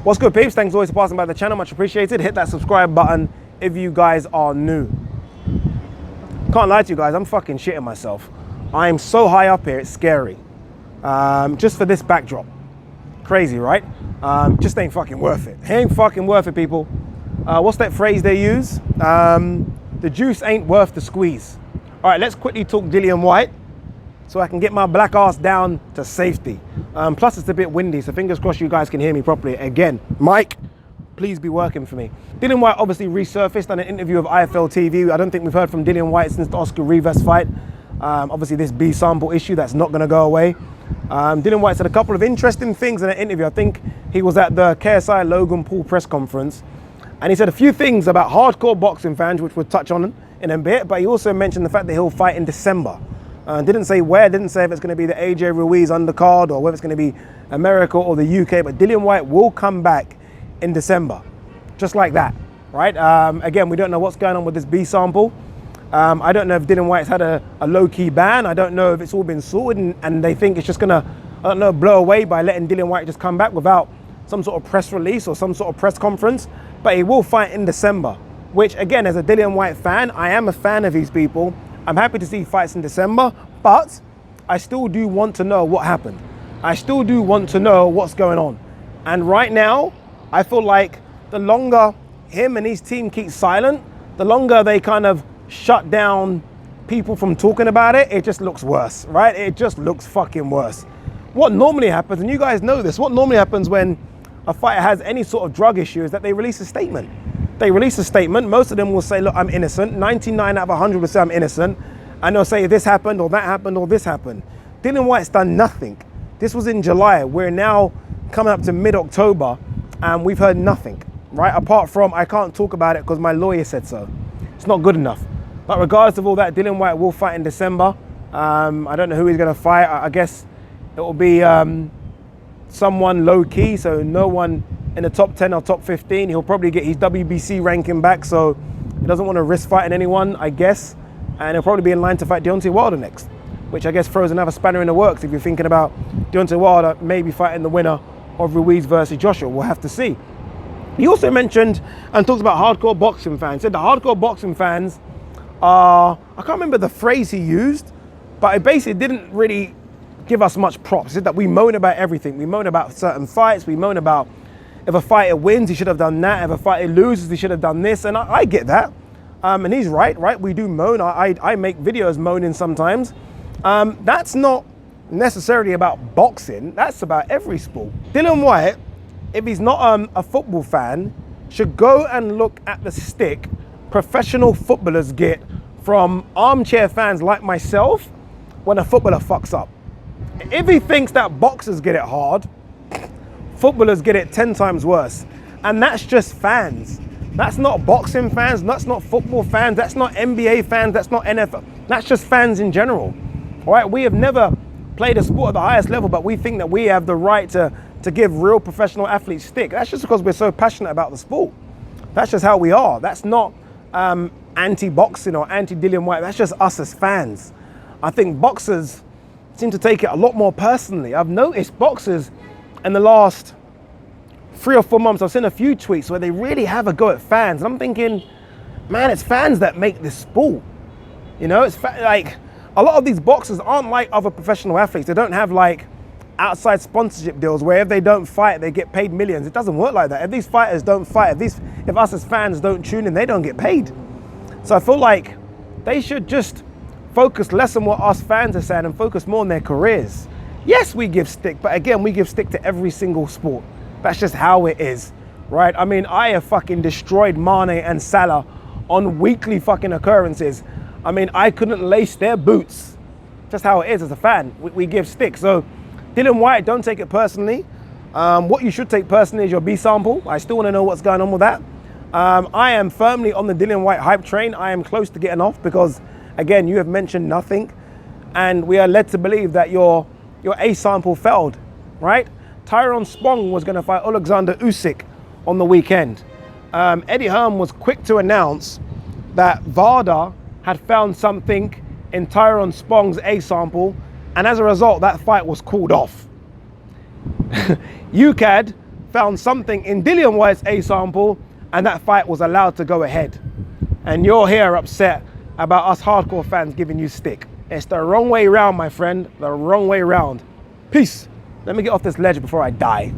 What's good, peeps? Thanks always for passing by the channel, much appreciated. Hit that subscribe button if you guys are new. Can't lie to you guys, I'm fucking shitting myself. I am so high up here, it's scary. Just for this backdrop. Crazy, right? Just ain't fucking worth it. Ain't fucking worth it, people. What's that phrase they use? The juice ain't worth the squeeze. All right, let's quickly talk Dillian Whyte so I can get my black ass down to safety. Plus it's a bit windy, so fingers crossed you guys can hear me properly. Again, Mike, please be working for me. Dillian Whyte obviously resurfaced on an interview of IFL TV. I don't think we've heard from Dillian Whyte since the Oscar Rivas fight. Obviously this B sample issue, that's not gonna go away. Dillian Whyte said a couple of interesting things in an interview. I think he was at the KSI Logan Paul press conference, and he said a few things about hardcore boxing fans, which we'll touch on in a bit, but he also mentioned the fact that he'll fight in December. Didn't say where, didn't say if it's going to be the AJ Ruiz undercard or whether it's going to be America or the UK, but Dillian Whyte will come back in December, just like that, right? Again, we don't know what's going on with this B sample. I don't know if Dillian Whyte's had a low-key ban. I don't know if it's all been sorted and they think it's just going to, I don't know, blow away by letting Dillian Whyte just come back without some sort of press release or some sort of press conference, but he will fight in December, which again, as a Dillian Whyte fan, I am a fan of these people. I'm happy to see fights in December, but I still do want to know what happened. I still do want to know what's going on. And right now, I feel like the longer him and his team keep silent, the longer they kind of shut down people from talking about it, it just looks worse, right? It just looks fucking worse. What normally happens, and you guys know this, what normally happens when a fighter has any sort of drug issue is that they release a statement. They release a statement, most of them will say, look, I'm innocent, 99 out of 100 will say I'm innocent, and they'll say this happened or that happened or this happened. Dillian Whyte's done nothing. This was in July, we're now coming up to mid-October, and we've heard nothing, right? Apart from, I can't talk about it because my lawyer said so. It's not good enough. But regardless of all that, Dillian Whyte will fight in December. I don't know who he's gonna fight. I guess it will be someone low-key, so no one in the top 10 or top 15. He'll probably get his WBC ranking back, so he doesn't want to risk fighting anyone, I guess. And he'll probably be in line to fight Deontay Wilder next, which I guess throws another spanner in the works if you're thinking about Deontay Wilder maybe fighting the winner of Ruiz versus Joshua. We'll have to see. He also mentioned and talks about hardcore boxing fans. He said the hardcore boxing fans are, I can't remember the phrase he used, but it basically didn't really give us much props. He said that we moan about everything. We moan about certain fights. We moan about if a fighter wins, he should have done that. If a fighter loses, he should have done this. And I get that. And he's right? We do moan. I make videos moaning sometimes. That's not necessarily about boxing. That's about every sport. Dillian Whyte, if he's not a football fan, should go and look at the stick professional footballers get from armchair fans like myself when a footballer fucks up. If he thinks that boxers get it hard, footballers get it 10 times worse. And that's just fans. That's not boxing fans, that's not football fans, that's not NBA fans, that's not NFL. That's just fans in general. All right, we have never played a sport at the highest level, but we think that we have the right to give real professional athletes stick. That's just because we're so passionate about the sport. That's just how we are. That's not anti-boxing or anti-Dillian Whyte. That's just us as fans. I think boxers seem to take it a lot more personally. I've noticed boxers in the last 3 or 4 months, I've seen a few tweets where they really have a go at fans. And I'm thinking, man, it's fans that make this sport. You know, it's like a lot of these boxers aren't like other professional athletes. They don't have like outside sponsorship deals where if they don't fight, they get paid millions. It doesn't work like that. If these fighters don't fight, if us as fans don't tune in, they don't get paid. So I feel like they should just focus less on what us fans are saying and focus more on their careers. Yes, we give stick, but again, we give stick to every single sport. That's just how it is, right? I mean, I have fucking destroyed Mane and Salah on weekly fucking occurrences. I mean, I couldn't lace their boots. Just how it is as a fan. We give stick. So Dillian Whyte, don't take it personally. What you should take personally is your B sample. I still want to know what's going on with that. I am firmly on the Dillian Whyte hype train. I am close to getting off because, again, you have mentioned nothing. And we are led to believe that your A sample failed, right? Tyrone Spong was going to fight Alexander Usyk on the weekend. Eddie Hearn was quick to announce that VADA had found something in Tyrone Spong's A sample, and as a result, that fight was called off. UCAD found something in Dillian Whyte's A sample and that fight was allowed to go ahead. And you're here upset about us hardcore fans giving you stick. It's the wrong way round, my friend, the wrong way round. Peace. Let me get off this ledge before I die.